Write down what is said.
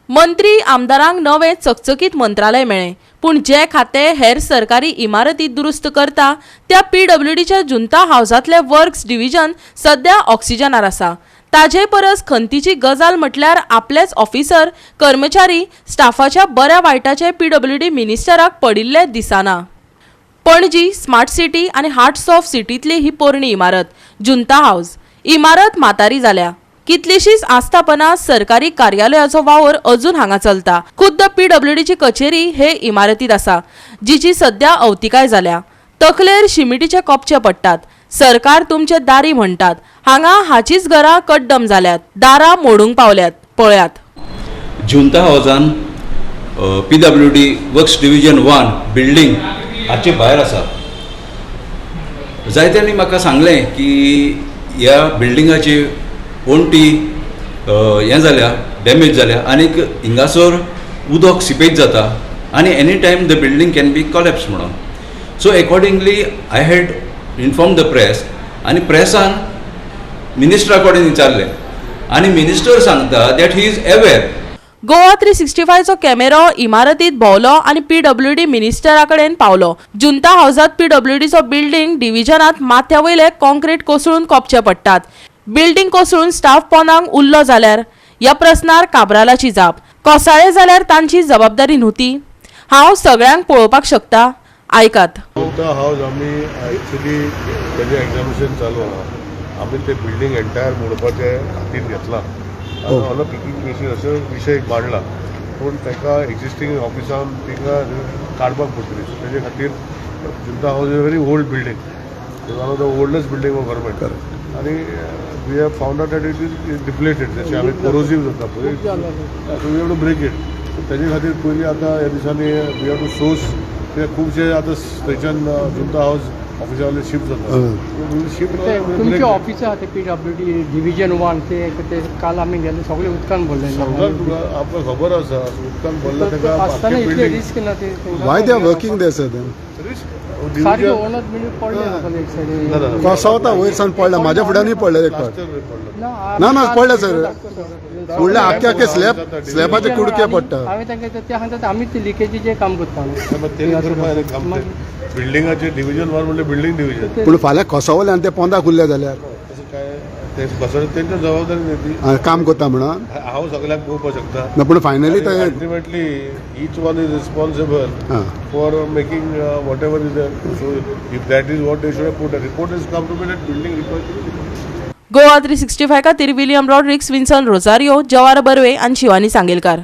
मंत्री आमदारांक नवे चकचकीत मंत्रालय मेळ्ळे, पूण जे खाते हेर सरकारी इमारती दुरुस्त करता त्या PWDच्या जुंता हाऊसातले वर्क्स डिव्हिजन सध्या ऑक्सिजनार आसा। ताजे परस खंतीची गजाल म्हटल्यार आपलेच ऑफिसर कर्मचारी स्टाफाच्या बऱ्या वायटाचे PWD मिनिस्टराक पडिल्ले दिसना। पणजी स्मार्ट सिटी आणि हार्ट्स ऑफ सिटीतली ही पोरणी इमारत जुंता हाऊस इमारत म्हातारी जाल्या। कितलीशीच आस्थापना सरकारी कार्यालयाचो वावर अजून हांगा चलता। खुद्द PWDची कचेरी हे इमारतीत आसा, जिची सध्या अवतिकाय जाल्या। तकलेर शिमिटीचे कोपचे पडटात, सरकार तुमचे दारी म्हणटात। हांगा हाचीच घरां कड्डम जाल्यात, दारां मोडूंक पावल्यात। पळयात जुंता हाऊसान PWD वर्क्स डिव्हिजन 1 बिल्डिंग हाचे भायर आसा। जायत्यांनी म्हाका सांगलें की ह्या बिल्डिंगाची वणटी हें जाल्या, डॅमेज जाल्या आनीक हिंगासर उदक सिपेज जाता आनी any time the building can be collapse म्हणून। So accordingly I had inform the press आनी प्रेसान मिनिस्टरा कडेन विचारलें आनी मिनिस्टर सांगता that he is aware. Goa 365 चो कॅमेरो इमारतीत भोवलो आणि PWD मिनिस्टरा कडेन पावलो। जुंता हाऊसात PWDचो बिल्डिंग डिव्हिजनात माथ्या वयले कॉन्क्रीट कोसळून कोपचे पडटात। बिल्डिंग कोसळून स्टाफ पोंदाक उरलो जाल्यार ह्या प्रस्नार काबरालाची जाप। कोसळ्ळे जाल्यार तांची जबाबदारी न्हूती। हांव सगळ्यांक पळोवपाक शकता, आयकात। जुंता हाऊस आमी एक्चुअली तेजें एग्जामिनेशन चालू आहा। आमी ते बिल्डिंग एंटायर मोडपाचे हातीन घेतला। ऑल पिकिंग केसीस असो विशय मांडला, पूण ताका एक्झिस्टींग ऑफिसान तिका काडपाक पडटली। सो तेजे खातीर Junta house is a very old building, one of the oldest building of government आनी we have found out that it is depleted, जशें आमी कोरोसिव्ह जाता पळय, so we have to break it. So तेजे खातीर पयलीं आतां ह्या दिसांनी वी हॅव टू सोर्स, कित्याक खुबशे आतां थंयच्यान जुंता हाऊस ऑफिसावयले शिफ्ट जाता। शिफ्ट तुमचे ऑफिस आहा ते PWD डिव्हिजन 1 ते काल आमी गेले सगळे उदकान भरले। सांगता तुका आमकां खबर आसा उदकान भरला तेका आसतना इतले रिस्क ना ते Why they are working there, sir? Then सारके ओनर मिळून पडले ना एक साइड कोसवता वयर सावन पडला, माझ्या फुड्यानूय पडले एक फावट। ना पडले सर, फुडले आख्खे स्लॅबाचे कुडके पडटा। हांवें तांकां ते सांगतात आमी ते लिकेजीचे काम करता। बिल्डिंगाचे डिव्हिजन 1 म्हणजे बिल्डिंग डिव्हिजन, पूण फाल्यां कोसवले आनी ते पोंदाक उरले जाल्यार तशें काय ते कसं तेंच्या जबाबदारी न्ही ती, काम करता म्हणून हांव सगळ्यांक पळोवपाक शकता ना, पूण फायनली ते ultimately each one is responsible for making whatever is there. So if that is what they should have put a report is come to me that building required. Goa 365 खातीर विलियम रॉड्रिक्स, विन्सन रोझारियो, जवार बर्वे आणि शिवानी सांगेलकार।